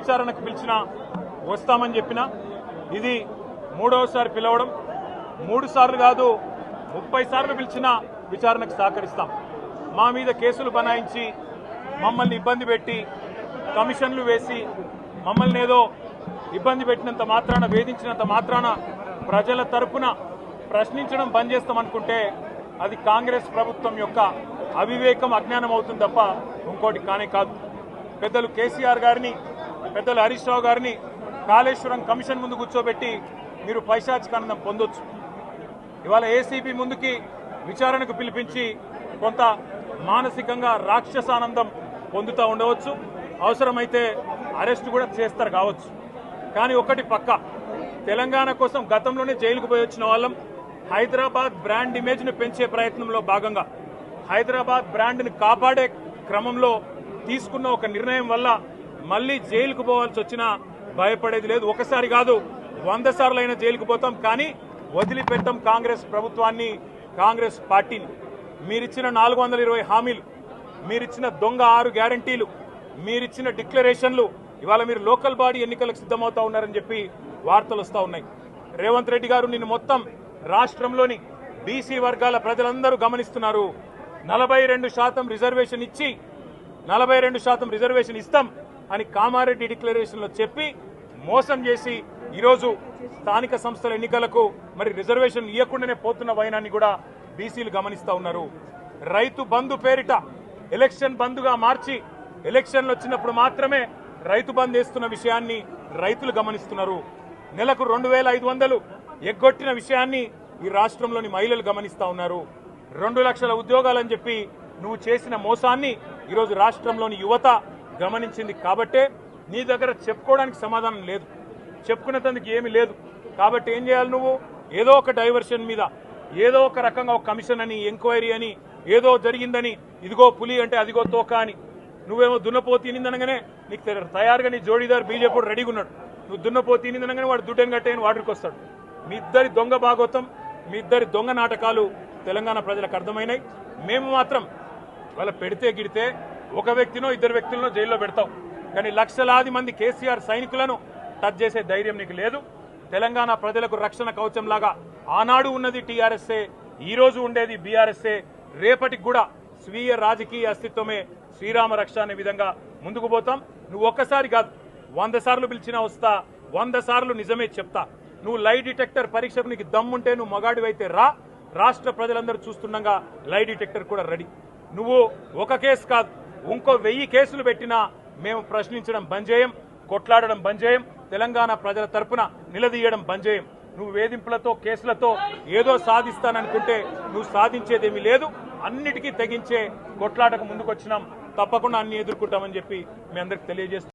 విచారణకు పిలిచినా వస్తామని చెప్పినా ఇది మూడవసారి పిలవడం 3 సార్లు కాదు 30 సార్లు పిలిచినా విచారణకు సహకరిస్తాం. మా మీద కేసులు బనాయించి మమ్మల్ని ఇబ్బంది పెట్టి కమిషన్లు వేసి మమ్మల్ని ఏదో ఇబ్బంది పెట్టినంత మాత్రాన వేధించినంత మాత్రాన ప్రజల తరపున ప్రశ్నించడం బంద్ చేస్తామనుకుంటే అది కాంగ్రెస్ ప్రభుత్వం యొక్క అవివేకం అజ్ఞానం అవుతుంది తప్ప ఇంకోటి కానే కాదు. పెద్దలు కేసీఆర్ గారిని పెద్దలు హరీష్ రావు గారిని కాళేశ్వరం కమిషన్ ముందు కూర్చోబెట్టి మీరు పైశాచికానందం పొందొచ్చు. ఇవాళ ఏసీబీ ముందుకి విచారణకు పిలిపించి కొంత మానసికంగా రాక్షసానందం పొందుతూ ఉండవచ్చు. అవసరమైతే అరెస్ట్ కూడా చేస్తారు కావచ్చు. కానీ ఒకటి పక్క తెలంగాణ కోసం గతంలోనే జైలుకు పోయి వచ్చిన వాళ్ళం. హైదరాబాద్ బ్రాండ్ ఇమేజ్ను పెంచే ప్రయత్నంలో భాగంగా హైదరాబాద్ బ్రాండ్ని కాపాడే క్రమంలో తీసుకున్న ఒక నిర్ణయం వల్ల మళ్ళీ జైలుకు పోవాల్సి వచ్చినా భయపడేది లేదు. ఒకసారి కాదు 100 సార్లు అయినా జైలుకు పోతాం, కానీ వదిలిపెట్టాం కాంగ్రెస్ ప్రభుత్వాన్ని, కాంగ్రెస్ పార్టీని. మీరిచ్చిన 420 హామీలు, మీరిచ్చిన దొంగ 6 గ్యారంటీలు, మీరిచ్చిన డిక్లరేషన్లు ఇవాళ మీరు లోకల్ బాడీ ఎన్నికలకు సిద్ధమవుతా ఉన్నారని చెప్పి వార్తలు వస్తూ ఉన్నాయి. రేవంత్ రెడ్డి గారు నిన్ను మొత్తం రాష్ట్రంలోని బీసీ వర్గాల ప్రజలందరూ గమనిస్తున్నారు. 42% రిజర్వేషన్ ఇచ్చి 42% రిజర్వేషన్ ఇస్తాం అని కామారెడ్డి డిక్లరేషన్లో చెప్పి మోసం చేసి ఈరోజు స్థానిక సంస్థల ఎన్నికలకు మరి రిజర్వేషన్ ఇవ్వకుండానే పోతున్న వైనాన్ని కూడా బీసీలు గమనిస్తూ ఉన్నారు. రైతు బంధు పేరిట ఎలక్షన్ బంధుగా మార్చి ఎలక్షన్లు వచ్చినప్పుడు మాత్రమే రైతు బంధు వేస్తున్న విషయాన్ని రైతులు గమనిస్తున్నారు. నెలకు 2500 ఎగ్గొట్టిన విషయాన్ని ఈ రాష్ట్రంలోని మహిళలు గమనిస్తూ ఉన్నారు. 2 లక్షల ఉద్యోగాలని చెప్పి నువ్వు చేసిన మోసాన్ని ఈరోజు రాష్ట్రంలోని యువత గమనించింది. కాబట్టే నీ దగ్గర చెప్పుకోవడానికి సమాధానం లేదు, చెప్పుకునేందుకు ఏమీ లేదు. కాబట్టి ఏం చేయాలి? నువ్వు ఏదో ఒక డైవర్షన్ మీద ఏదో ఒక రకంగా ఒక కమిషన్ అని, ఎంక్వైరీ అని, ఏదో జరిగిందని, ఇదిగో పులి అంటే అదిగో తోక అని, నువ్వేమో దున్నపోతు తినిందనగానే నీకు తయారుగా నీ జోడీదారు బీజేపీ రెడీగా ఉన్నాడు. నువ్వు దున్నపోతు తినిందనగానే వాడు దుడ్డని కట్టేయని వాడికి వస్తాడు. మీ ఇద్దరి దొంగ భాగోతం, మీ ఇద్దరి దొంగ నాటకాలు తెలంగాణ ప్రజలకు అర్థమైనాయి. మేము మాత్రం వాళ్ళ పెడితే గిడితే ఒక వ్యక్తినో 2 వ్యక్తులను జైల్లో పెడతాం, కానీ లక్షలాది మంది కేసీఆర్ సైనికులను టచ్ చేసే ధైర్యం నీకు లేదు. తెలంగాణ ప్రజలకు రక్షణ కవచంలాగా ఆనాడు ఉన్నది టీఆర్ఎస్ఏ, ఈ రోజు ఉండేది బీఆర్ఎస్ఏ, రేపటికి కూడా స్వీయ రాజకీయ అస్తిత్వమే శ్రీరామ రక్ష అనే విధంగా ముందుకు పోతాం. నువ్వు ఒక్కసారి కాదు 100 సార్లు పిలిచినా వస్తా, 100 సార్లు నిజమే చెప్తా. నువ్వు లై డిటెక్టర్ పరీక్షకు నీకు దమ్ముంటే నువ్వు మగాడివైతే రా, రాష్ట్ర ప్రజలందరూ చూస్తుండగా లై డిటెక్టర్ కూడా రెడీ. నువ్వు ఒక కేసు కాదు ఇంకో 1000 కేసులు పెట్టినా మేము ప్రశ్నించడం బంద్ చేయం, కొట్లాడడం బంద్ చేయం, తెలంగాణ ప్రజల తరపున నిలదీయడం బంద్ చేయం. నువ్వు వేధింపులతో కేసులతో ఏదో సాధిస్తాననుకుంటే నువ్వు సాధించేదేమీ లేదు. అన్నిటికీ తెగించే కొట్లాటకు ముందుకొచ్చినాం, తప్పకుండా అన్ని ఎదుర్కొంటామని చెప్పి మీ అందరికి తెలియజేస్తాం.